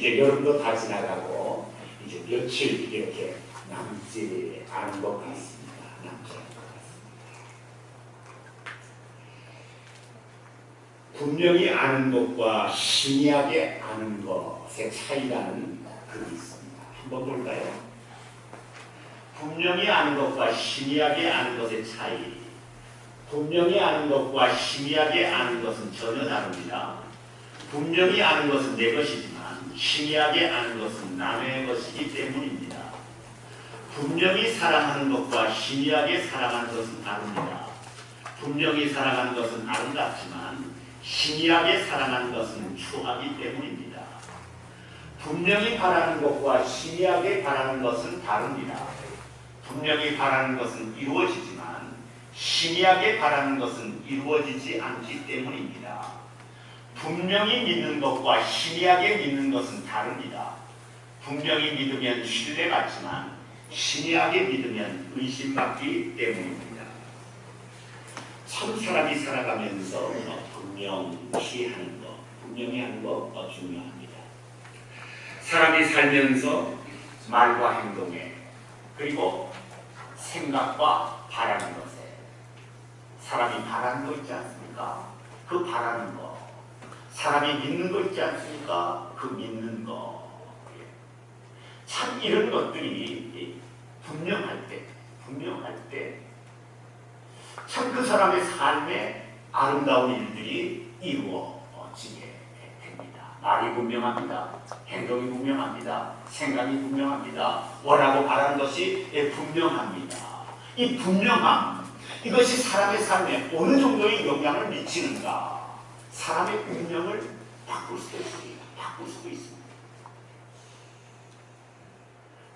이제 여름도 다 지나가고 이제 며칠 이렇게 남지 않은 것 같습니다. 남지 않은 것 같습니다. 분명히 아는 것과 희미하게 아는 것의 차이라는 글이 있습니다. 한번 볼까요? 분명히 아는 것과 희미하게 아는 것의 차이. 분명히 아는 것과 희미하게 아는 것은 전혀 다릅니다. 분명히 아는 것은 내 것이지만 희미하게 아는 것은 남의 것이기 때문입니다. 분명히 사랑하는 것과 희미하게 사랑하는 것은 다릅니다. 분명히 사랑하는 것은 아름답지만 희미하게 사랑하는 것은 추하기 때문입니다. 분명히 바라는 것과 희미하게 바라는 것은 다릅니다. 분명히 바라는 것은 이루어지지만 희미하게 바라는 것은 이루어지지 않기 때문입니다. 분명히 믿는 것과 희미하게 믿는 것은 다릅니다. 분명히 믿으면 신뢰받지만 희미하게 믿으면 의심받기 때문입니다. 참 사람이 살아가면서 분명히 하는 것, 분명히 하는 것 중요합니다. 사람이 살면서 말과 행동에 그리고 생각과 바라는 것에 사람이 바라는 거 있지 않습니까? 그 바라는 거. 사람이 믿는 거 있지 않습니까? 그 믿는 거. 참 이런 것들이 분명할 때 참 그 사람의 삶에 아름다운 일들이 이루어지게 됩니다. 말이 분명합니다. 행동이 분명합니다. 생각이 분명합니다. 원하고 바라는 것이 분명합니다. 이 분명함, 이것이 사람의 삶에 어느 정도의 영향을 미치는가? 사람의 운명을 바꿀 수도 있습니다.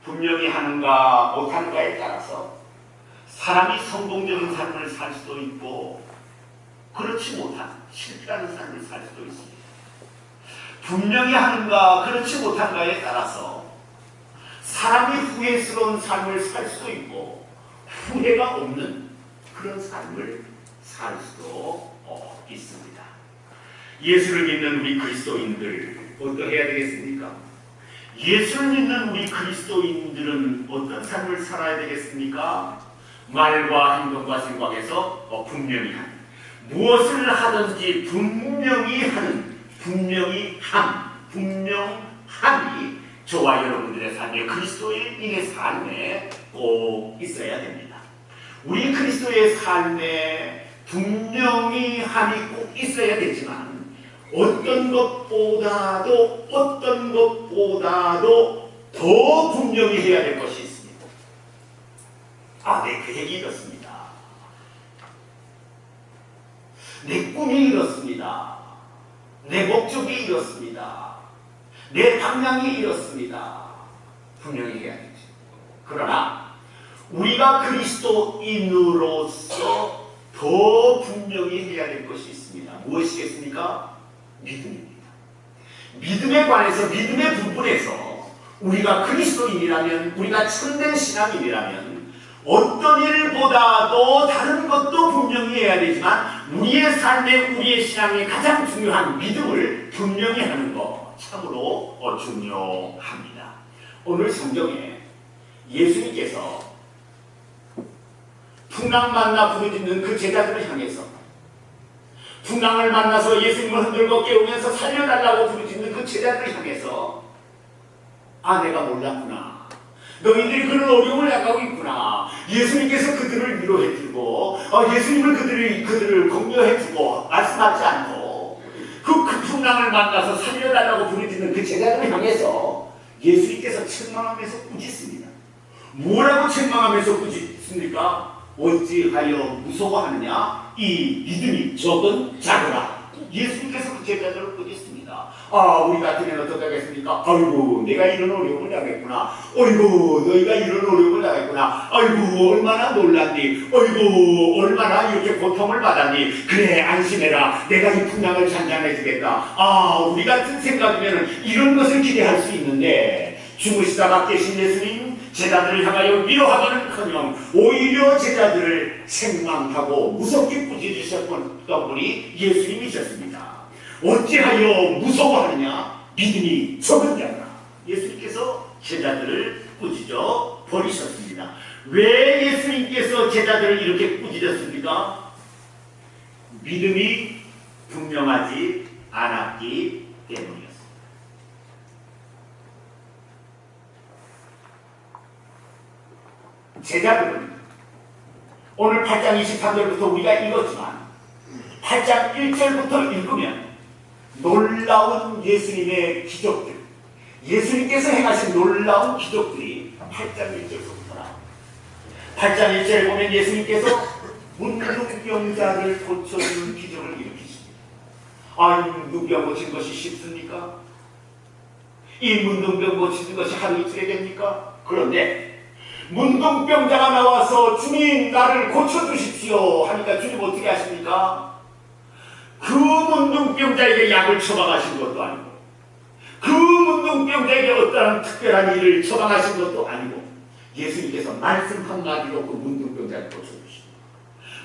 분명히 하는가 못하는가에 따라서 사람이 성공적인 삶을 살 수도 있고 그렇지 못한 실패하는 삶을 살 수도 있습니다. 분명히 하는가 그렇지 못한가에 따라서 사람이 후회스러운 삶을 살 수도 있고 후회가 없는 그런 삶을 살 수도 있습니다. 예수를 믿는 우리 그리스도인들 어떠해야 되겠습니까? 예수를 믿는 우리 그리스도인들은 어떤 삶을 살아야 되겠습니까? 말과 행동과 생각에서 분명히 하는, 무엇을 하든지 분명히 하는, 분명함이 저와 여러분들의 삶에, 그리스도인의 삶에 꼭 있어야 됩니다. 우리 그리스도의 삶에 분명히 함이 꼭 있어야 되지만 어떤 것보다도 더 분명히 해야 될 것이 있습니다. 내 계획이 이렇습니다. 내 꿈이 이렇습니다. 내 목적이 이렇습니다. 내 방향이 이렇습니다. 분명히 해야 되죠. 그러나 우리가 그리스도인으로서 더 분명히 해야 될 것이 있습니다. 무엇이겠습니까? 믿음입니다. 믿음에 관해서, 믿음의 부분에서 우리가 그리스도인이라면, 우리가 참된 신앙인이라면 어떤 일보다도 다른 것도 분명히 해야 되지만 우리의 삶에, 우리의 신앙에 가장 중요한 믿음을 분명히 하는 것 참으로 중요합니다. 오늘 성경에 예수님께서 풍랑 만나 부르짖는 그 제자들을 향해서, 풍랑을 만나서 예수님을 흔들고 깨우면서 살려달라고 부르짖는 그 제자들을 향해서 내가 몰랐구나. 너희들이 그런 어려움을 당하고 있구나. 예수님께서 그들을 위로해주고 예수님을 그들을 격려해주고 말씀하지 않고 그 풍랑을 만나서 살려달라고 부르짖는 그 제자들을 향해서 예수님께서 책망하면서 꾸짖습니다. 뭐라고 책망하면서 꾸짖습니까? 어찌하여 무서워하느냐? 이 믿음이 적은 자들아. 예수님께서 그 제자들을 꾸짖습니다. 우리 같은 애는 어떻게 하겠습니까? 아이고, 내가 이런 어려움을 당했구나. 아이고, 너희가 이런 어려움을 당했구나. 아이고, 얼마나 놀랐니? 아이고, 얼마나 이렇게 고통을 받았니? 그래, 안심해라. 내가 이 풍랑을 잔잔해주겠다. 우리 같은 생각이면 이런 것을 기대할 수 있는데 주무시다가 깨신 예수님 제자들을 향하여 위로하기는커녕 오히려 제자들을 책망하고 무섭게 꾸짖으셨던 분이 예수님이셨습니다. 어찌하여 무서워하느냐? 믿음이 적은 자라. 제자들을 꾸짖어 버리셨습니다. 왜 예수님께서 제자들을 이렇게 꾸짖었습니까? 믿음이 분명하지 않았기 때문이었습니다. 제자들은 오늘 8장 23절부터 우리가 읽었지만 8장 1절부터 읽으면 놀라운 예수님의 기적들, 예수님께서 행하신 놀라운 기적들이 8장 1절부터 나옵니다. 8장 1절에 보면 예수님께서 문둥병자를 고쳐주는 기적을 일으키십니다. 문둥병 고치는 것이 쉽습니까? 이 문둥병 고치는 것이 하루 이틀에 됩니까? 그런데 문둥병자가 나와서 주님 나를 고쳐주십시오 하니까 주님 어떻게 하십니까? 그 문둥병자에게 약을 처방하신 것도 아니고 그 문둥병자에게 어떠한 특별한 일을 처방하신 것도 아니고 예수님께서 말씀 한마디로 그 문둥병자를 고쳐주십니다.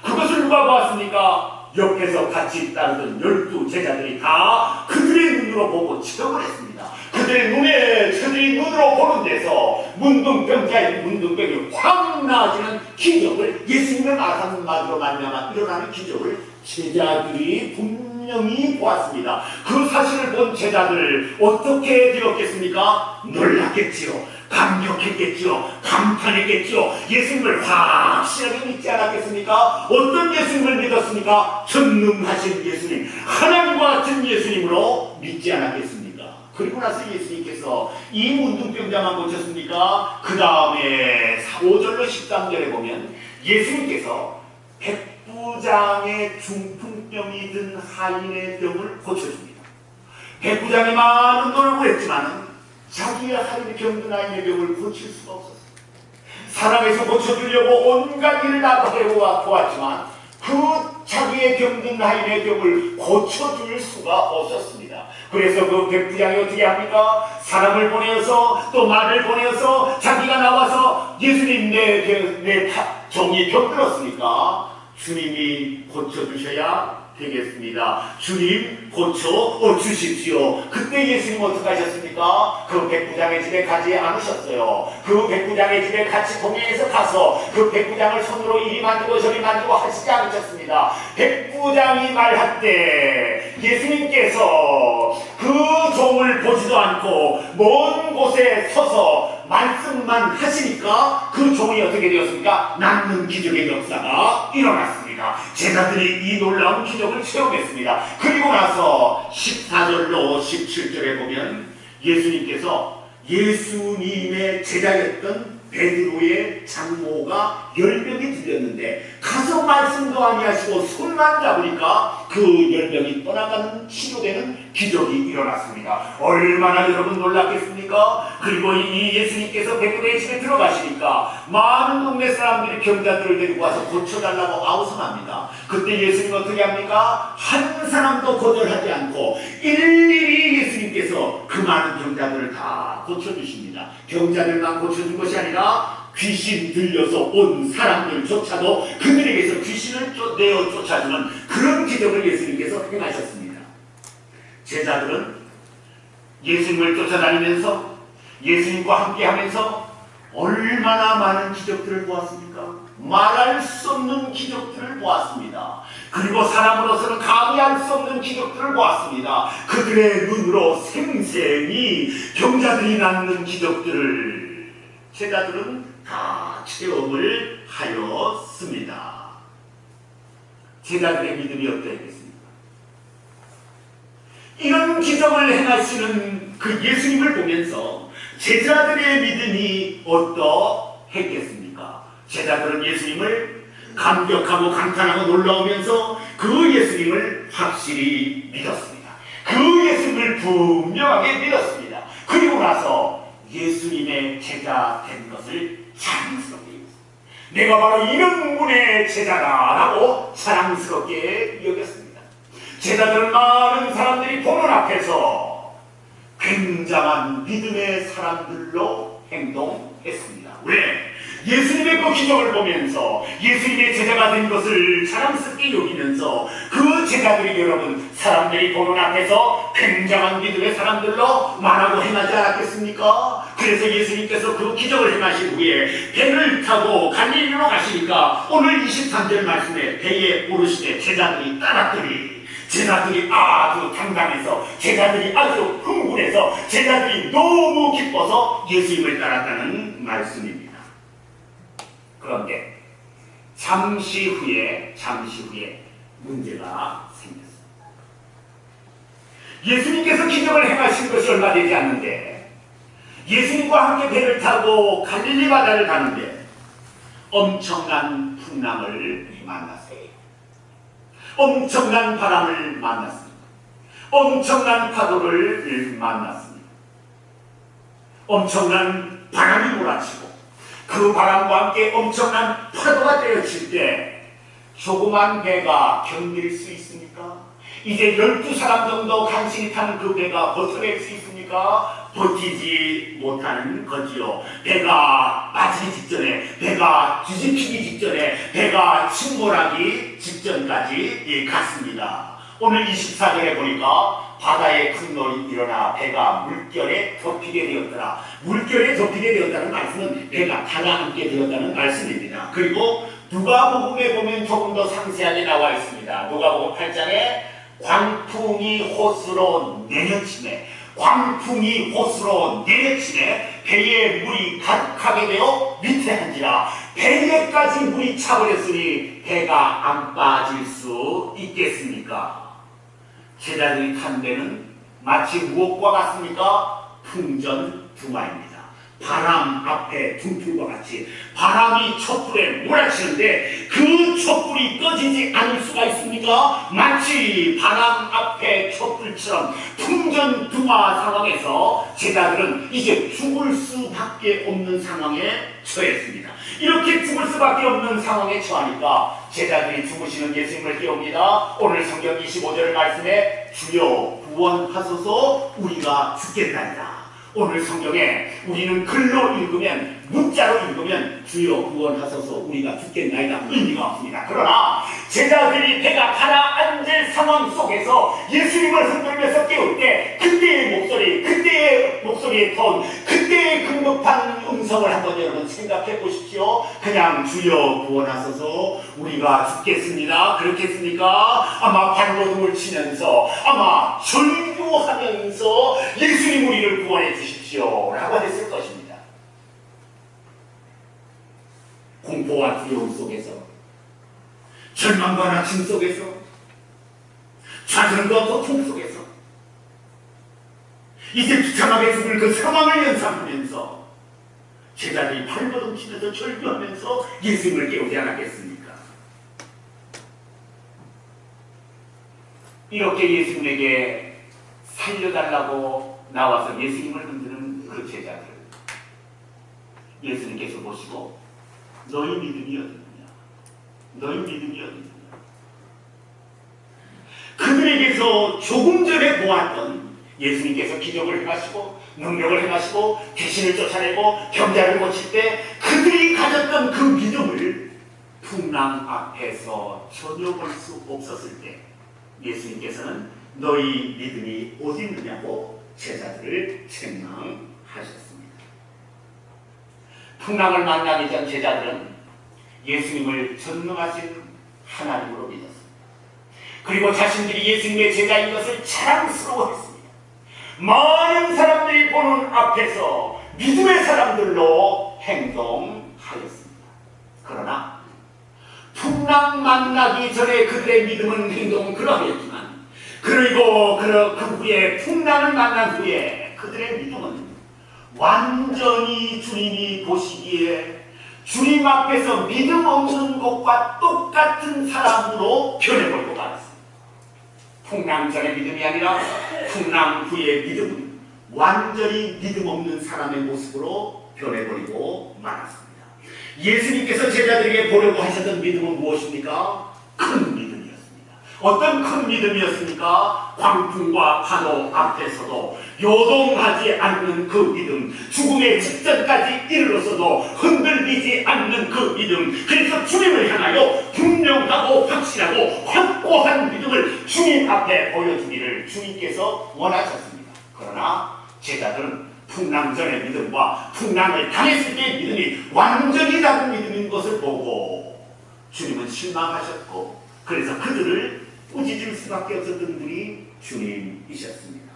그것을 누가 보았습니까? 옆에서 같이 따르던 12 제자들이 다 그들의 눈으로 보고 체험을 했습니다. 그들이 눈으로 보는 데서 문둥병자의 문둥병이 확 나아지는 기적을, 예수님의 말 한마디로 말미암아 일어나는 기적을 제자들이 분명히 보았습니다. 그 사실을 본 제자들 어떻게 되었겠습니까? 놀랐겠지요. 감격했겠지요. 감탄했겠지요. 예수님을 확실하게 믿지 않았겠습니까? 어떤 예수님을 믿었습니까? 전능하신 예수님, 하나님과 같은 예수님으로 믿지 않았겠습니까? 그리고 나서 예수님께서 이 문둥병자만 고쳤습니까? 그 다음에 5절로 13절에 보면 예수님께서 백부장의 중풍병이 든 하인의 병을 고쳐줍니다. 백부장이 많은 돈을 구했지만 자기의 하인의 병든 하인의 병을 고칠 수가 없었어요. 사랑해서 고쳐주려고 온갖 일을 다 해보았지만 그 자기의 병든 하인의 병을 고쳐줄 수가 없었습니다. 그래서 그 백부장이 어떻게 합니까? 사람을 보내어서 또 말을 보내어서 자기가 나와서 예수님 내 종이 병들었으니까 주님이 고쳐주셔야 되겠습니다. 주님 고쳐 주십시오. 그때 예수님 어떻게 하셨습니까? 그 백부장의 집에 가지 않으셨어요. 그 백부장의 집에 같이 동행해서 가서 그 백부장을 손으로 이리 만지고 저리 만지고 하시지 않으셨습니다. 백부장이 말할 때 예수님께서 그 종을 보지도 않고 먼 곳에 서서 말씀만 하시니까 그 종이 어떻게 되었습니까? 낫는 기적의 역사가 일어났습니다. 제자들이 이 놀라운 기적을 체험했습니다. 그리고 나서 14절로 17절에 보면 예수님께서 예수님의 제자였던 베드로의 장모가 열병이 들렸는데 가서 말씀도 아니하시고 손만 잡으니까 그 열병이 떠나가는 치료되는 기적이 일어났습니다. 얼마나 여러분 놀랐겠습니까? 그리고 이 예수님께서 베드로의 집에 들어가시니까 많은 동네 사람들이 병자들을 데리고 와서 고쳐달라고 아우성합니다. 그때 예수님 어떻게 합니까? 한 사람도 거절하지 않고 일일이 예수님께서 그 많은 병자들을 다 고쳐주십니다. 병자들만 고쳐준 것이 아니라 귀신 들려서 온 사람들조차도 그들에게서 귀신을 내어 쫓아주는 그런 기적을 예수님께서 행하셨습니다. 제자들은 예수님을 쫓아다니면서 예수님과 함께하면서 얼마나 많은 기적들을 보았습니까? 말할 수 없는 기적들을 보았습니다. 그리고 사람으로서는 감히할 수 없는 기적들을 보았습니다. 그들의 눈으로 생생히 병자들이 낫는 기적들을 제자들은 다 체험을 하였습니다. 제자들의 믿음이 어떠했겠습니까? 이런 기적을 행하시는 그 예수님을 보면서 제자들의 믿음이 어떠했겠습니까? 제자들은 예수님을 감격하고 감탄하고 놀라우면서 그 예수님을 확실히 믿었습니다. 그 예수님을 분명하게 믿었습니다. 그리고 나서 예수님의 제자 된 것을 자랑스럽게 여겼습니다. 내가 바로 이런 분의 제자다라고 자랑스럽게 여겼습니다. 제자들은 많은 사람들이 보는 앞에서 굉장한 믿음의 사람들로 행동했습니다. 왜? 예수님의 그 기적을 보면서 예수님의 제자가 된 것을 자랑스럽게 여기면서 그 제자들이 여러분 사람들이 보는 앞에서 굉장한 믿음의 사람들로 말하고 행하지 않았겠습니까? 그래서 예수님께서 그 기적을 행하신 후에 배를 타고 갈릴리로 가시니까 오늘 23절 말씀에 배에 오르시되 제자들이 따랐더니 제자들이 아주 당당해서 제자들이 아주 흥분해서 제자들이 너무 기뻐서 예수님을 따랐다는 말씀입니다. 그런데 잠시 후에 문제가 생겼습니다. 예수님께서 기적을 행하신 것이 얼마 되지 않는데 예수님과 함께 배를 타고 갈릴리 바다를 가는데 엄청난 풍랑을 만났어요. 엄청난 바람을 만났습니다. 엄청난 파도를 만났습니다. 엄청난 바람이 몰아치고 그 바람과 함께 엄청난 파도가 때려칠 때 조그만 배가 견딜 수 있습니까? 이제 12사람 정도 간신히 타는 그 배가 버텨낼 수 있습니까? 버티지 못하는 거지요. 배가 빠지기 직전에, 배가 뒤집히기 직전에, 배가 침몰하기 직전까지 갔습니다. 오늘 24절에 보니까 바다에 큰 놀이 일어나 배가 물결에 덮이게 되었더라. 물결에 덮이게 되었다는 말씀은 배가 가라앉게 되었다는 말씀입니다. 그리고 누가복음에 보면 조금 더 상세하게 나와 있습니다. 누가복음 8장에 광풍이 호수로 내려치네, 광풍이 호수로 내려치네 배에 물이 가득하게 되어 밑에 한지라 배에까지 물이 차버렸으니 배가 안 빠질 수 있겠습니까? 제자들이 탄 배는 마치 무엇과 같습니까? 풍전등화입니다. 바람 앞에 등불과 같이 바람이 촛불에 몰아치는데 그 촛불이 꺼지지 않을 수가 있습니까? 마치 바람 앞에 촛불처럼 풍전등화 상황에서 제자들은 이제 죽을 수밖에 없는 상황에 처했습니다. 이렇게 죽을 수밖에 없는 상황에 처하니까 제자들이 죽으시는 예수님을 깨웁니다. 오늘 성경 25절 말씀에 주여 구원하소서 우리가 죽겠나이다. 오늘 성경에 우리는 글로 읽으면, 문자로 읽으면 주여 구원하소서 우리가 죽겠나이다 의미가 없습니다. 그러나 제자들이 배가 가라앉을 상황 속에서 예수님을 흔들면서 깨울 때 그때의 목소리의 톤, 그때의 급급한 음성을 한번 여러분 생각해 보십시오. 그냥 주여 구원하소서 우리가 죽겠습니다 그렇겠습니까? 아마 발버둥을 치면서 아마 절규하면서 예수님 우리를 구원해 주십시오 라고 했을 것입니다. 공포와 두려움 속에서, 절망과 낙심 속에서, 좌절과 고통 속에서 이제 비참하게 죽을 그 상황을 연상하면서 제자들이 발버둥 치면서 절규하면서 예수님을 깨우지 않았겠습니까? 이렇게 예수님에게 살려달라고 나와서 예수님을 흔드는 그 제자들, 예수님께서 보시고 너희 믿음이 어디냐? 너희 믿음이 어디냐? 그들에게서 조금 전에 보았던 예수님께서 기적을 행하시고 능력을 행하시고 귀신을 쫓아내고 병자를 고칠 때 그들이 가졌던 그 믿음을 풍랑 앞에서 전혀 볼 수 없었을 때 예수님께서는 너희 믿음이 어디 있느냐고 제자들을 책망하셨습니다. 풍랑을 만나기 전 제자들은 예수님을 전능하신 하나님으로 믿었습니다. 그리고 자신들이 예수님의 제자인 것을 자랑스러워했습니다. 많은 사람들이 보는 앞에서 믿음의 사람들로 행동하였습니다. 그러나 풍랑 만나기 전에 그들의 믿음은 행동은 그러하였지만 그리고 그 후에 풍랑을 만난 후에 그들의 믿음은 완전히 주님이 보시기에 주님 앞에서 믿음 없는 것과 똑같은 사람으로 변해버리고 말았습니다. 풍랑 전의 믿음이 아니라 풍랑 후의 믿음은 완전히 믿음 없는 사람의 모습으로 변해버리고 말았습니다. 예수님께서 제자들에게 보려고 하셨던 믿음은 무엇입니까? 큰 믿음이었습니다. 어떤 큰 믿음이었습니까? 광풍과 파도 앞에서도 요동하지 않는 그 믿음, 죽음의 직전까지 이르러서도 흔들리지 않는 그 믿음, 그래서 주님을 향하여 분명하고 확실하고 확고한 믿음을 주님 앞에 보여주기를 주님께서 원하셨습니다. 그러나 제자들은 풍랑전의 믿음과 풍랑을 당했을 때의 믿음이 완전히 다른 믿음인 것을 보고 주님은 실망하셨고, 그래서 그들을 꾸짖을 수밖에 없었던 분이 주님이셨습니다.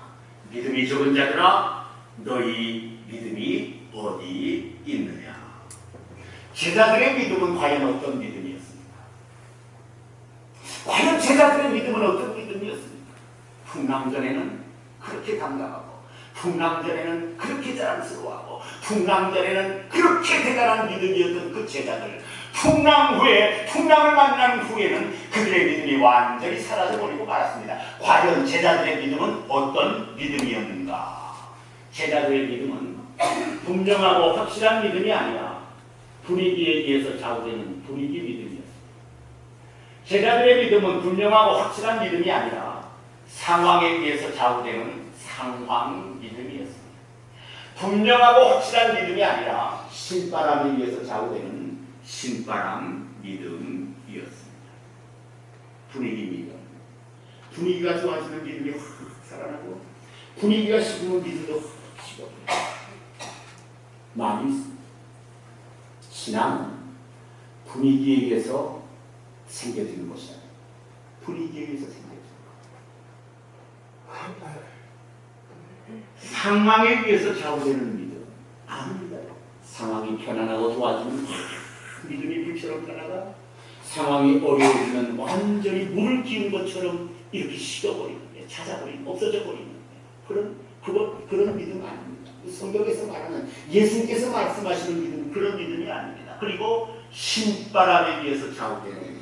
믿음이 적은 자들아, 너희 믿음이 어디 있느냐? 제자들의 믿음은 과연 어떤 믿음이었습니까? 과연 제자들의 믿음은 어떤 믿음이었습니까? 풍랑전에는 그렇게 당당하고, 풍랑전에는 그렇게 자랑스러워하고, 풍랑전에는 그렇게 대단한 믿음이었던 그 제자들, 풍랑 후에, 풍랑을 만난 후에는 그들의 믿음이 완전히 사라져버리고 말았습니다. 과연 제자들의 믿음은 어떤 믿음이었는가? 제자들의 믿음은 분명하고 확실한 믿음이 아니라 분위기에 의해서 좌우되는 분위기 믿음이었습니다. 제자들의 믿음은 분명하고 확실한 믿음이 아니라 상황에 의해서 좌우되는 상황 믿음이었습니다. 분명하고 확실한 믿음이 아니라 신바람에 의해서 좌우되는 신바람 믿음이었습니다. 분위기 믿음. 분위기가 좋아지는 믿음이 확 살아나고, 분위기가 식으면 믿음도 확 식어버려요. 많이 있습니다. 신앙은 분위기에 의해서 생겨지는 것이 아니에요. 분위기에 의해서 생겨지는 것. 상황에 의해서 좌우되는 믿음 아닙니다. 상황이 편안하고 좋아지면 믿음이 불처럼 떠나가, 상황이 어려워지면 완전히 물을 기운 것처럼 이렇게 식어버리는, 찾아버리는, 없어져 버리는 그런 믿음 아닙니다. 성경에서 말하는, 예수님께서 말씀하시는 믿음, 그런 믿음이 아닙니다. 그리고 신바람에 의해서 좌우되는,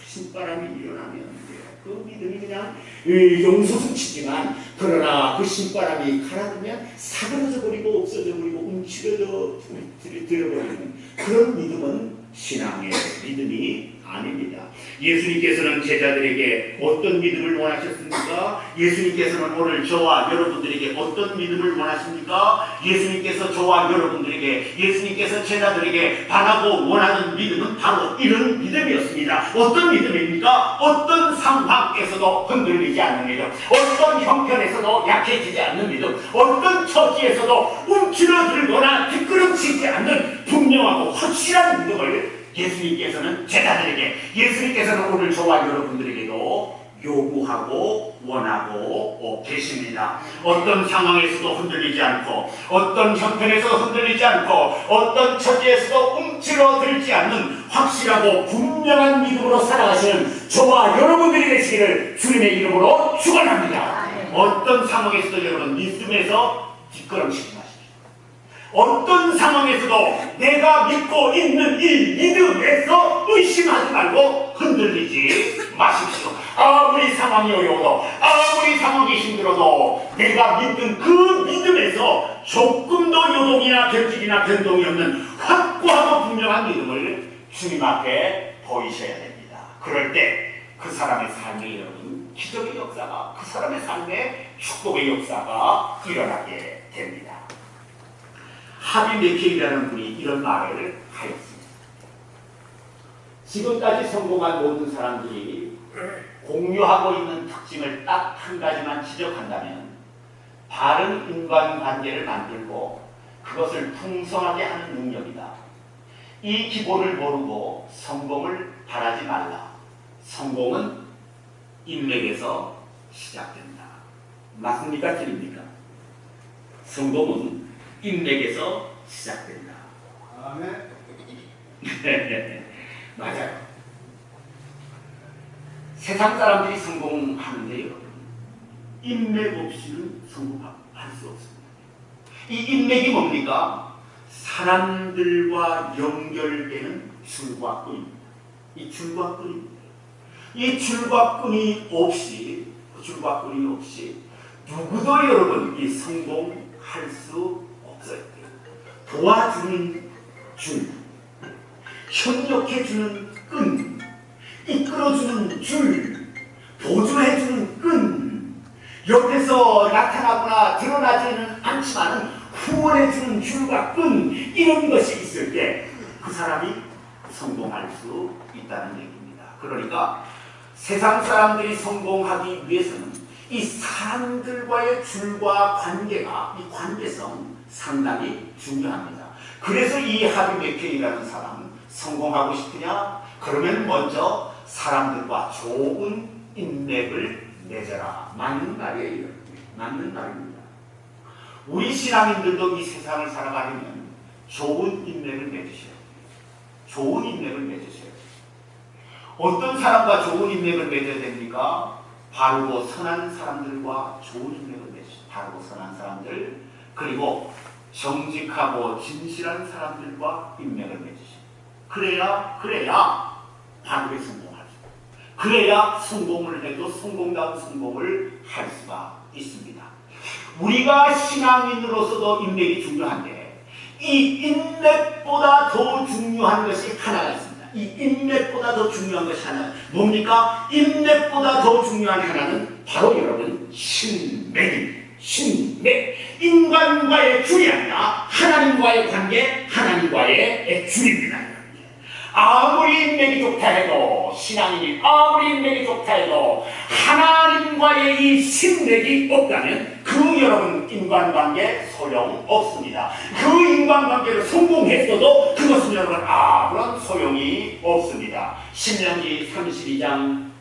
신바람이 일어나면 그 믿음이 그냥 용솟치지만, 그러나 그 신바람이 가라앉으면 사그러져 버리고 없어져 버리고 움츠려져 들어버리는 그런 믿음은 신앙의 믿음이 아닙니다. 예수님께서는 제자들에게 어떤 믿음을 원하셨습니까? 예수님께서는 오늘 저와 여러분들에게 어떤 믿음을 원하십니까? 예수님께서 저와 여러분들에게, 예수님께서 제자들에게 바라고 원하는 믿음은 바로 이런 믿음이었습니다. 어떤 믿음입니까? 어떤 상황에서도 흔들리지 않는 믿음, 어떤 형편에서도 약해지지 않는 믿음, 어떤 처지에서도 움츠러들거나 뒷걸음치지 않는 분명하고 확실한 믿음을 예수님께서는 제자들에게, 예수님께서는 오늘 저와 여러분들에게도 요구하고 원하고 계십니다. 어떤 상황에서도 흔들리지 않고, 어떤 형편에서도 흔들리지 않고, 어떤 처지에서도 움츠러들지 않는 확실하고 분명한 믿음으로 살아가시는 저와 여러분들이 되시기를 주님의 이름으로 축원합니다. 어떤 상황에서도 여러분 믿음에서 뒷걸음치지 마십시오. 어떤 상황에서도 내가 믿고 있는 이 믿음에서 의심하지 말고 흔들리지 마십시오. 아무리 상황이 어려워도, 아무리 상황이 힘들어도 내가 믿는 그 믿음에서 조금도 요동이나 결집이나 변동이 없는 확고하고 분명한 믿음을 주님 앞에 보이셔야 됩니다. 그럴 때 그 사람의 삶에 여러분 기적의 역사가, 그 사람의 삶에 축복의 역사가 일어나게 됩니다. 하비 메케이라는 분이 이런 말을 하였습니다. 지금까지 성공한 모든 사람들이 공유하고 있는 특징을 딱 한 가지만 지적한다면 바른 인간관계를 만들고 그것을 풍성하게 하는 능력이다. 이 기본을 모르고 성공을 바라지 말라. 성공은 인맥에서 시작된다. 맞습니까? 틀립니까? 성공은 인맥에서 시작된다. 아멘. 맞아요. 세상 사람들이 성공하는데요, 인맥 없이는 성공할 수 없습니다. 이 인맥이 뭡니까? 사람들과 연결되는 줄과 끈입니다. 이 줄과 끈입니다. 이 줄과 끈이 없이, 누구도 여러분 이 성공할 수 없어요. 도와주는 줄, 협력해주는 끈, 이끌어주는 줄, 보조해주는 끈, 옆에서 나타나거나 드러나지는 않지만 후원해주는 줄과 끈, 이런 것이 있을 때 그 사람이 성공할 수 있다는 얘기입니다. 그러니까 세상 사람들이 성공하기 위해서는 이 사람들과의 줄과 관계가, 이 관계성 상당히 중요합니다. 그래서 이 하비 맥케이라는 사람 성공하고 싶으냐? 그러면 먼저 사람들과 좋은 인맥을 맺어라. 맞는 말이에요. 맞는 말입니다. 우리 신앙인들도 이 세상을 살아가려면 좋은 인맥을 맺으셔야 돼요. 좋은 인맥을 맺으셔야 돼요. 어떤 사람과 좋은 인맥을 맺어야 됩니까? 바르고 선한 사람들과 좋은 인맥을 맺으셔야 돼요. 바르고 선한 사람들, 그리고 정직하고 진실한 사람들과 인맥을 맺으셔야 돼요. 그래야 바르게 성공할 수 있어요. 그래야 성공을 해도 성공다운 성공을 할 수가 있습니다. 우리가 신앙인으로서도 인맥이 중요한데 이 인맥보다 더 중요한 것이 하나가 있습니다. 이 인맥보다 더 중요한 것이 하나, 뭡니까? 인맥보다 더 중요한 하나는 바로 여러분 신맥입니다. 신맥. 인간과의 줄이 아니라 하나님과의 관계, 하나님과의 줄입니다. 아무리 인맥이 좋다 해도, 신앙인이 아무리 인맥이 좋다 해도 하나님과의 이 신맥이 없다면 그 여러분 인간관계 소용없습니다. 그 인간관계를 성공했어도 그것은 여러분 아무런 소용이 없습니다. 신명기 32장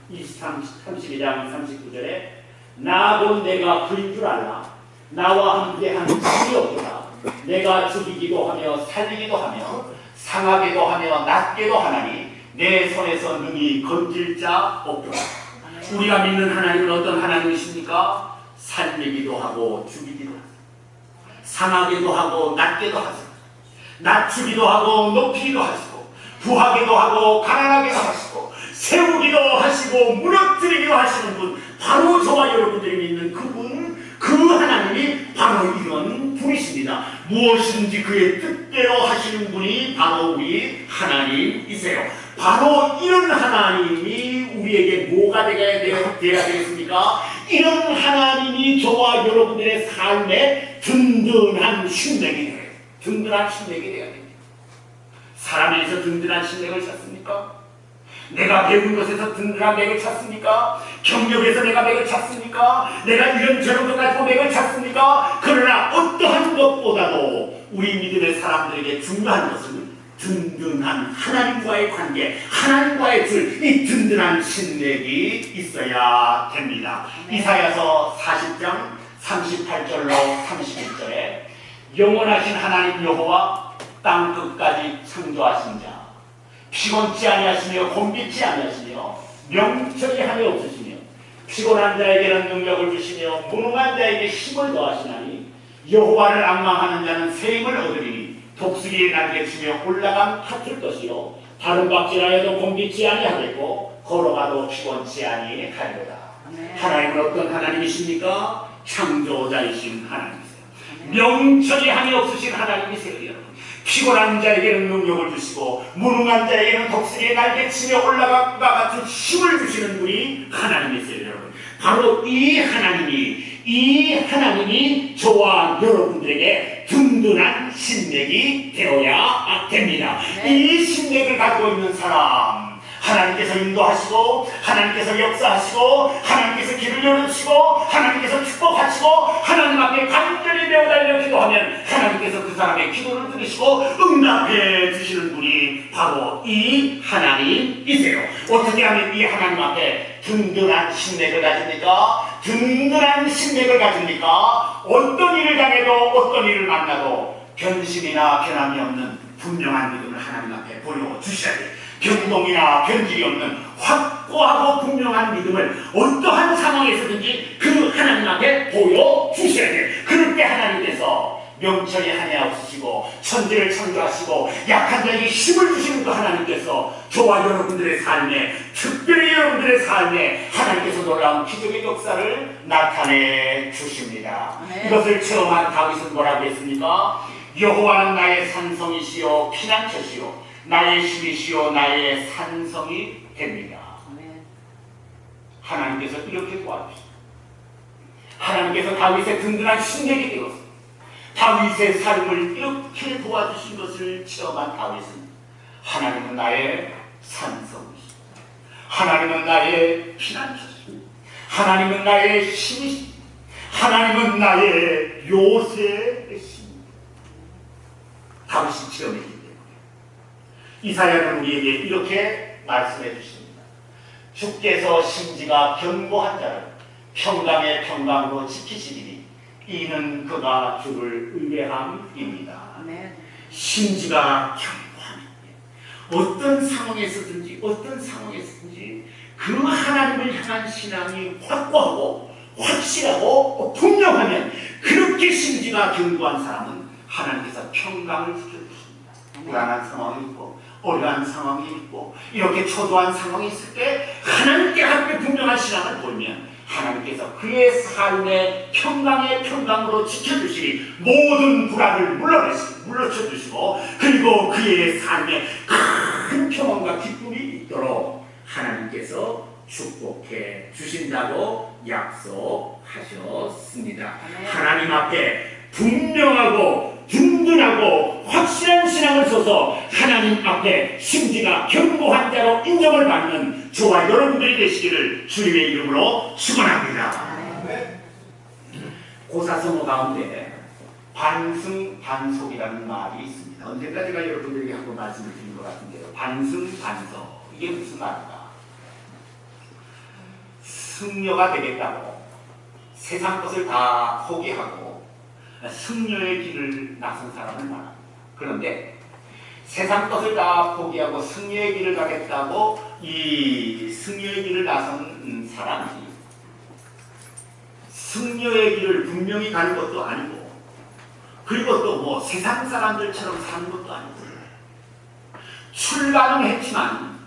39절에 나본 내가 그인 줄 알라. 나와 함께하는 신이 없도다. 내가 죽이기도 하며 살리기도 하며 상하게도 하며 낫게도 하나니 내 손에서 능히 건질 자 없도다. 우리가 믿는 하나님은 어떤 하나님이십니까? 살리기도 하고 죽이기도 하고 상하게도 하고 낫게도 하시고 낮추기도 하고 높이기도 하시고 부하게도 하고 가난하게도 하시고 세우기도 하시고 무너뜨리기도 하시는 분, 바로 저와 여러분들이 믿는 그분, 그 하나님이 바로 이런 분이십니다. 무엇이든지 그의 뜻대로 하시는 분이 바로 우리 하나님이세요. 바로 이런 하나님이 우리에게 뭐가 되어야 되겠습니까? 이런 하나님이 저와 여러분들의 삶에 든든한 신맥이 되어야 돼요. 든든한 신맥이 되어야 됩니다. 사람에서 든든한 신맥을 찾습니까? 내가 배운 것에서 든든한 맥을 찾습니까? 경력에서 내가 맥을 찾습니까? 내가 이런저런 것 가지고 맥을 찾습니까? 그러나 어떠한 것보다도 우리 믿음의 사람들에게 중요한 것은 든든한 하나님과의 관계, 하나님과의 줄, 이 든든한 신맥이 있어야 됩니다. 이사야서 40장 38절로 31절에 영원하신 하나님 여호와 땅 끝까지 창조하신 자, 피곤치 아니하시며 곤비치 아니하시며 명철이 함이 없으시며 피곤한 자에게는 능력을 주시며 무능한 자에게 힘을 더하시나니 여호와를 앙망하는 자는 새 힘을 얻으리니 독수리의 날개치며 올라감 핫을 것이요 다른 박질하여도 곤비치 아니하겠고 걸어가도 피곤치 아니하리로다. 하나님은 어떤 하나님이십니까? 창조자이신 하나님이세요. 명철이 함이 없으신 하나님이세요. 여러분, 피곤한 자에게는 능력을 주시고 무능한 자에게는 독수리의 날개치며 올라감과 같은 힘을 주시는 분이 하나님이세요. 여러분, 바로 이 하나님이 저와 여러분들에게 든든한 신맥이 되어야 됩니다. 이 신맥을 가지고 있는 사람, 하나님께서 인도하시고 하나님께서 역사하시고 하나님께서 길을 열어주시고 하나님께서 축복하시고 하나님 앞에 간절히 매어달려 기도하면 하나님께서 그 사람의 기도를 들으시고 응답해 주시는 분이 바로 이 하나님이세요. 어떻게 하면 이 하나님 앞에 든든한 신맥을 가집니까? 든든한 신맥을 가집니까? 어떤 일을 당해도 어떤 일을 만나도 변심이나 변함이 없는 분명한 믿음을 하나님 앞에 보여주셔야 돼요. 변동이나 변질이 없는 확고하고 분명한 믿음을 어떠한 상황에서든지 그 하나님 앞에 보여주셔야 돼요. 그럴 때 하나님께서 명철이 하나 없으시고 천지를 창조하시고 약한 자에게 힘을 주시는 그 하나님께서 저와 여러분들의 삶에, 특별히 여러분들의 삶에 하나님께서 놀라운 기적의 역사를 나타내 주십니다. 이것을 체험한 다윗은 뭐라고 했습니까? 여호와는 나의 산성이시요 피난처시요 나의 힘이시요 나의 산성이 됩니다. 하나님께서 이렇게 도와주십니다. 하나님께서 다윗의 든든한 신뢰이 되었습니다. 다윗의 삶을 이렇게 도와주신 것을 체험한 다윗은 하나님은 나의 산성이십니다. 하나님은 나의 피난처십니다. 하나님은 나의 힘이십니다. 하나님은 나의 요새이십니다. 다윗이 체험했기 때문에 이사야는 우리에게 이렇게 말씀해 주십니다. 주께서 심지가 견고한 자를 평강의 평강으로 지키시리니 이는 그가 주를 의뢰함입니다. 심지가 견고함입니다. 어떤 상황에서든지 그 하나님을 향한 신앙이 확고하고 확실하고 분명하면 그렇게 심지가 견고한 사람은 하나님께서 평강을 지켜주십니다. 불안한 상황이 있고 어려운 상황이 있고 이렇게 초조한 상황이 있을 때 하나님께 함께 분명한 신앙을 보이면 하나님께서 그의 삶의 평강의 평강으로 지켜주시니 모든 불안을 물러쳐주시고 그리고 그의 삶에 큰 평안과 기쁨이 있도록 하나님께서 축복해 주신다고 약속하셨습니다. 하나님 앞에 분명하고 든든하고 확실한 신앙을 써서 하나님 앞에 심지가 견고한 자로 인정을 받는 저와 여러분들이 되시기를 주님의 이름으로 축원합니다. 고사성어 가운데 반승반속이라는 말이 있습니다. 언젠가 제가 여러분들에게 한번 말씀을 드린 것 같은데요. 반승반속, 이게 무슨 말인가? 승려가 되겠다고 세상 것을 다 포기하고 승려의 길을 나선 사람을 말합니다. 그런데 세상 것을 다 포기하고 승려의 길을 가겠다고 이 승려의 길을 나선 사람이 승려의 길을 분명히 가는 것도 아니고 그리고 또 뭐 세상 사람들처럼 사는 것도 아니고 출가는 했지만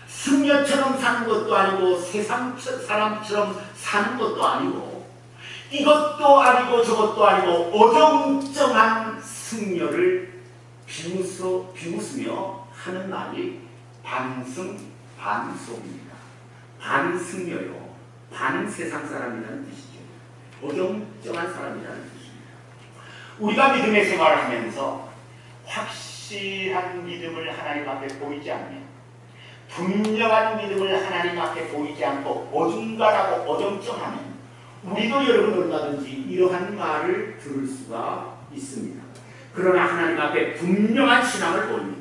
승려처럼 사는 것도 아니고 세상 사람처럼 사는 것도 아니고 이것도 아니고 저것도 아니고 어정쩡한 승려를 비웃으며 하는 말이 반승반속입니다. 반승려요. 반 세상 사람이라는 뜻이죠. 어정쩡한 사람이라는 뜻입니다. 우리가 믿음의 생활을 하면서 확실한 믿음을 하나님 앞에 보이지 않으면 분명한 믿음을 하나님 앞에 보이지 않고 어중간하고 어정쩡하면 우리도 여러분 얼마든지 이러한 말을 들을 수가 있습니다. 그러나 하나님 앞에 분명한 신앙을 보이면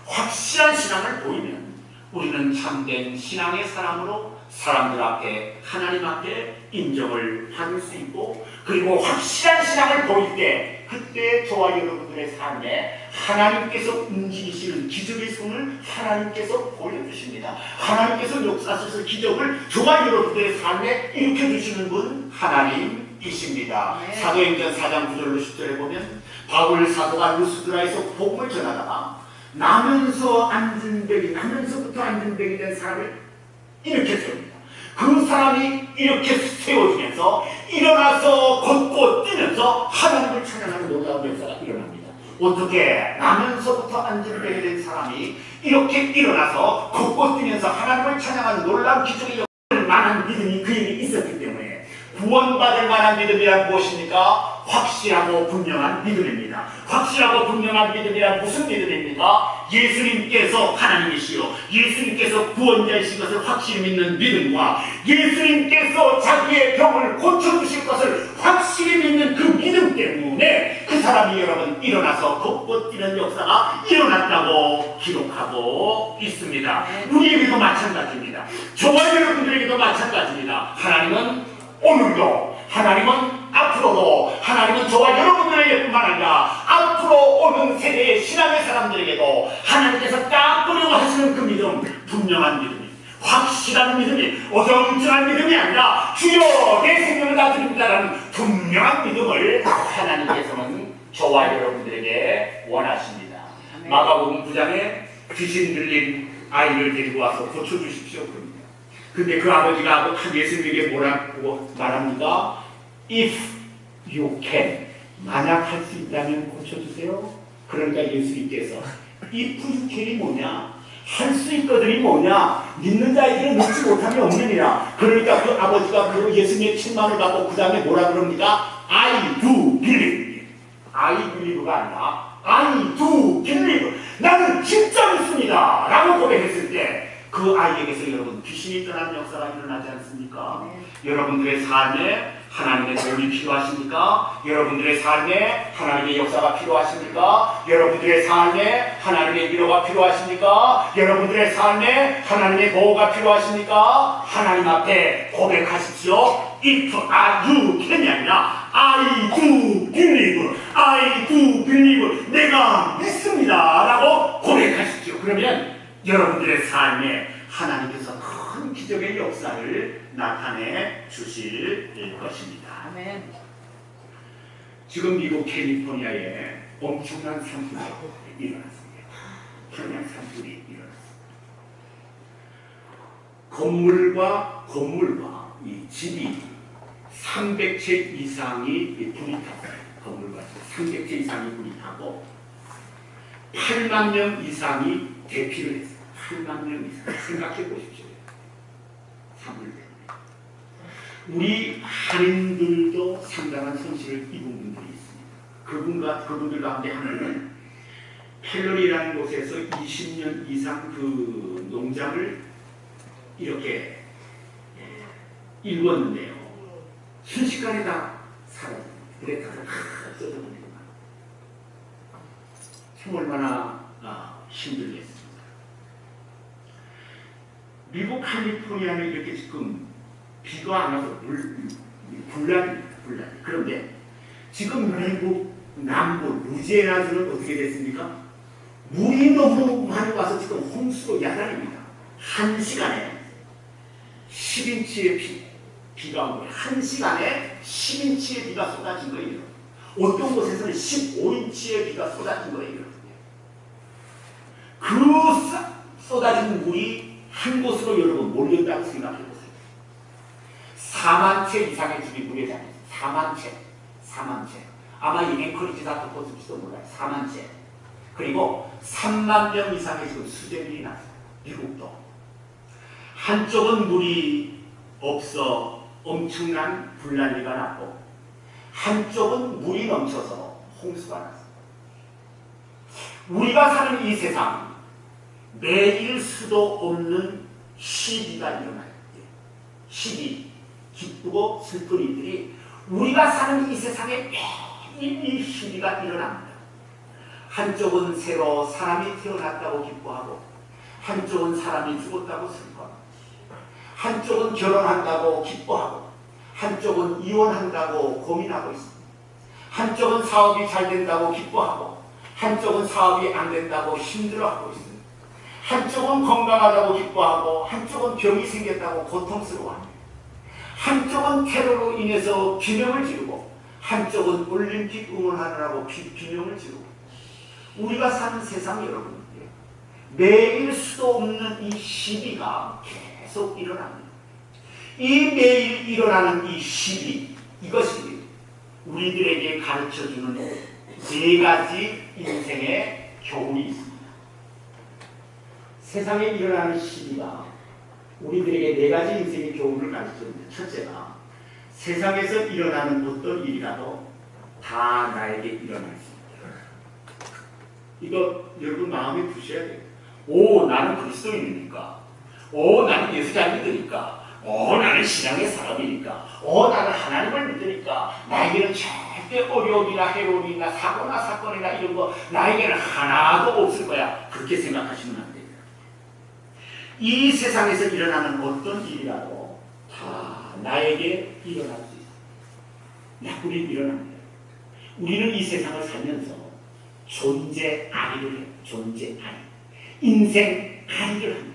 확실한 신앙을 보이면 우리는 참된 신앙의 사람으로 사람들 앞에 하나님 앞에 인정을 받을 수 있고 그리고 확실한 신앙을 보일 때 그때 저와 여러분들의 삶에 하나님께서 움직이시는 기적의 손을 하나님께서 보여주십니다. 하나님께서 역사하셔서 기적을 저와 여러분들의 삶에 일으켜주시는 분 하나님이십니다. 사도행전 4장 9절로 10절에 보면 바울 사도가 루스드라에서 복음을 전하다가 나면서부터 앉은 뱀이 된 사람을 일으켰습니다. 그 사람이 이렇게 세워지면서 일어나서 걷고 뛰면서 하나님을 찬양하는 놀라운 역사가 일어납니다. 어떻게 나면서부터 앉은 뱀이 된 사람이 이렇게 일어나서 걷고 뛰면서 하나님을 찬양하는 놀라운 기적의 역사를 만한 믿음이 그에게 있었기 때문에 구원받을 만한 믿음이란 무엇입니까? 확실하고 분명한 믿음입니다. 확실하고 분명한 믿음이란 무슨 믿음입니까? 예수님께서 하나님이시요 예수님께서 구원자이신 것을 확실히 믿는 믿음과 예수님께서 자기의 병을 고쳐주실 것을 확실히 믿는 그 믿음 때문에 그 사람이 여러분 일어나서 걷고 뛰는 역사가 일어났다고 기록하고 있습니다. 우리에게도 마찬가지입니다. 저와 여러분들에게도 마찬가지입니다. 하나님은 오늘도 하나님은 앞으로도 하나님은 저와 여러분들에게뿐만 아니라 앞으로 오는 세대의 신앙의 사람들에게도 하나님께서 딱 보려고 하시는 그 믿음, 분명한 믿음이 확실한 믿음이 어정쩡한 믿음이 아니라 주여 내 생명을 다 드립니다라는 분명한 믿음을 하나님께서는 저와 여러분들에게 원하십니다. 마가복음 9장에 귀신 들린 아이를 데리고 와서 고쳐주십시오. 근데 그 아버지가 예수님에게 뭐라고 말합니까? If you can, 만약 할 수 있다면 고쳐주세요. 그러니까 예수님께서 if you can이 뭐냐? 할 수 있거든이 뭐냐? 믿는 자에게는 믿지 못함이 없느니라. 그러니까 그 아버지가 그 예수님의 7만을 받고 그 다음에 뭐라 그럽니까? I do believe. I believe가 아니라 I do believe. 나는 진짜 믿습니다. 라고 고백했을 때 그 아이에게서 여러분 귀신이 떠나는 역사가 일어나지 않습니까? 여러분들의 삶에 하나님의 도움이 필요하십니까? 여러분들의 삶에 하나님의 역사가 필요하십니까? 여러분들의 삶에 하나님의 위로가 필요하십니까? 여러분들의 삶에 하나님의 보호가 필요하십니까? 하나님 앞에 고백하십시오. If you can이 아니라 I do believe, I do believe. 내가 믿습니다. 라고 고백하십시오. 그러면 여러분들의 삶에 하나님께서 큰 기적의 역사를 나타내 주실 것입니다. 아멘. 지금 미국 캘리포니아에 엄청난 산불이 일어났습니다. 엄청난 산불이 일어났습니다. 건물과 이 집이 300채 이상이 불이 탔어요. 건물과 300채 이상이 불이 타고 8만 명 이상이 대피를 했어요. 8만 명 이상. 생각해 보십시오. 산불 때문에. 우리 한인들도 상당한 손실을 입은 분들이 있습니다. 그분들 가운데 한 분은 펠러리라는 곳에서 20년 이상 그 농장을 이렇게 일궜는데요. 순식간에 다 사라집니다. 그래 다 쏟아버리고 참 얼마나 힘들겠습니까? 미국 캘리포니아는 이렇게 지금 비가 안 와서 불난입니다. 그런데 지금 미국 남부 루지애나주는 어떻게 됐습니까? 물이 너무 많이 와서 지금 홍수로 야단입니다. 한 시간에 10인치의 비가 온 거예요. 한 시간에 10인치의 비가 쏟아진 거예요. 어떤 곳에서는 15인치의 비가 쏟아진 거예요. 그 쏟아진 물이 한 곳으로 여러분 몰렸다고 생각해 보세요. 4만 채 이상의 집이 물에 잠겼어요. 4만 채. 아마 이 앵커리지 다 덮어줄지도 몰라요. 4만 채. 그리고 3만 명 이상의 지금 수재비이 났어요. 미국도. 한쪽은 물이 없어 엄청난 불난리가 났고 한쪽은 물이 넘쳐서 홍수가 났어요. 우리가 사는 이 세상 매일 수도 없는 시비가 일어나요. 시비, 기쁘고 슬픈 일들이 우리가 사는 이 세상에 매일 이 시비가 일어납니다. 한쪽은 새로 사람이 태어났다고 기뻐하고 한쪽은 사람이 죽었다고 슬퍼하고 한쪽은 결혼한다고 기뻐하고 한쪽은 이혼한다고 고민하고 있습니다. 한쪽은 사업이 잘 된다고 기뻐하고 한쪽은 사업이 안 된다고 힘들어하고 있습니다. 한쪽은 건강하다고 기뻐하고 한쪽은 병이 생겼다고 고통스러워합니다. 한쪽은 테러로 인해서 비명을 지르고 한쪽은 올림픽 응원하느라고 비명을 지르고 우리가 사는 세상 여러분 매일 수도 없는 이 시비가 계속 일어납니다. 이 매일 일어나는 이 시비 이것이 우리들에게 가르쳐주는 네 가지 인생의 교훈이 있습니다. 세상에 일어나는 시비가 우리들에게 네 가지 인생의 교훈을 가르쳐줍니다. 첫째가 세상에서 일어나는 어떤 일이라도 다 나에게 일어날 수 있다. 이거 여러분 마음에 두셔야 돼요. 오, 나는 그리스도인이니까. 오, 나는 예수 잘 믿으니까. 오, 나는 신앙의 사람이니까. 오, 나는 하나님을 믿으니까. 나에게는 절대 어려움이나 해로움이나 사고나 사건이나 이런 거 나에게는 하나도 없을 거야. 그렇게 생각하시면 안 됩니다. 이 세상에서 일어나는 어떤 일이라도 다 나에게 일어날 수 있어요. 나쁜 일이 일어납니다. 우리는 이 세상을 살면서 존재 아리를 해요. 존재 아리. 인생 아리를 합니다.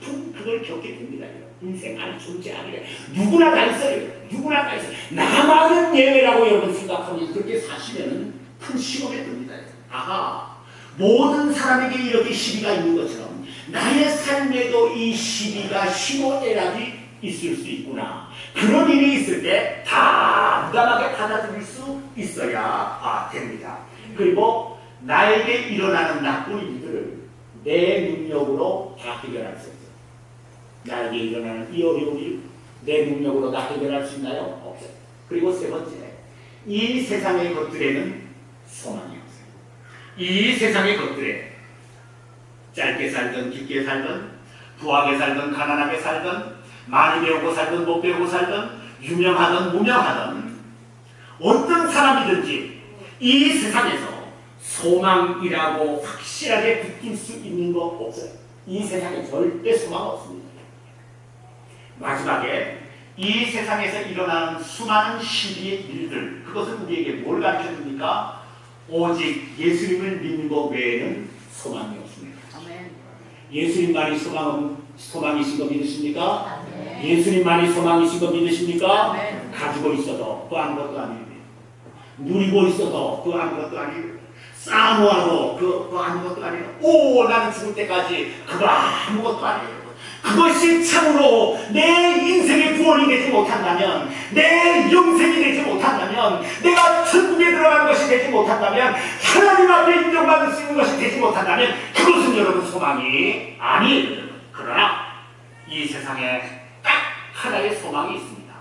아픈 그걸 겪게 됩니다. 인생 아리, 존재 아리를. 누구나 다 있어요. 누구나 다 있어요. 나만은 예외라고 여러분 생각하면 그렇게 사시면 큰 시험에 듭니다. 아하, 모든 사람에게 이렇게 시비가 있는 것처럼 나의 삶에도 이 시비가 희노애락이 있을 수 있구나. 그런 일이 있을 때 담담하게 받아들일 수 있어야 됩니다. 그리고 나에게 일어나는 나쁜 일들을 내 능력으로 다 해결할 수 없어요. 나에게 일어나는 이 어려움을 내 능력으로 다 해결할 수 있나요? 없어요. 그리고 세 번째, 이 세상의 것들에는 소망이 없어요. 이 세상의 것들에 짧게 살든 깊게 살든 부하게 살든 가난하게 살든 많이 배우고 살든 못 배우고 살든 유명하든 무명하든 어떤 사람이든지 이 세상에서 소망이라고 확실하게 붙일 수 있는 거 없어요. 이 세상에 절대 소망 없습니다. 마지막에 이 세상에서 일어나는 수많은 시비의 일들, 그것은 우리에게 뭘 가르쳐줍니까? 오직 예수님을 믿는 것 외에는 소망이 없습니다. 아멘. 예수님만이 소망이신 거 믿으십니까? 아멘. 예수님만이 소망이신 거 믿으십니까? 아멘. 가지고 있어도 그 아무것도 아닙니다. 누리고 있어도 그 아무것도 아니에요. 쌓아놓아도 그 아무것도 아니에요. 오, 나는 죽을 때까지 그거 아무것도 아니에요. 그것이 참으로 내 인생의 구원이 되지 못한다면, 내 영생이 되지 못한다면, 내가 천국에 들어가는 것이 되지 못한다면, 하나님 앞에 인정받을 수 있는 것이 되지 못한다면, 그것은 여러분 소망이 아니에요. 그러나 이 세상에 딱 하나의 소망이 있습니다.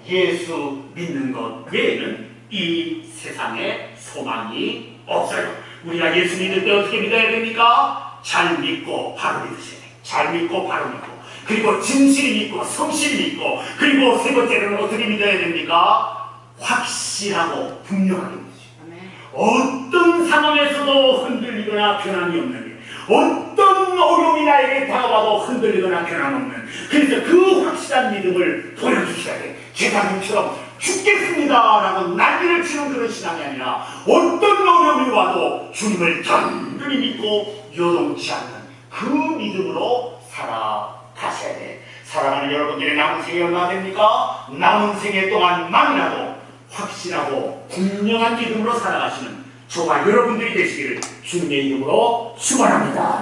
예수 믿는 것 외에는 이 세상에 소망이 없어요. 우리가 예수 믿을 때 어떻게 믿어야 됩니까? 잘 믿고 바로 믿으셔야 돼요. 잘 믿고 바로 믿고, 그리고 진실히 믿고 성실히 믿고, 그리고 세 번째는 어떻게 믿어야 됩니까? 확실하고 분명하게 믿으시고, 어떤 상황에서도 흔들리거나 변함이 없는, 어떤 어려움이 나에게 다가와도 흔들리거나 변함없는, 그래서 그 확실한 믿음을 보여주셔야 돼요. 제사님처럼 죽겠습니다라고 난리를 치는 그런 신앙이 아니라 어떤 어려움이 와도 주님을 단단히 믿고 요동치 않는 그 믿음으로 살아가셔야 돼. 살아가는 여러분들의 남은 생이 얼마나 됩니까? 남은 생애 동안만이라도 확실하고 분명한 믿음으로 살아가시는 저와 여러분들이 되시기를 주님의 이름으로 축원합니다.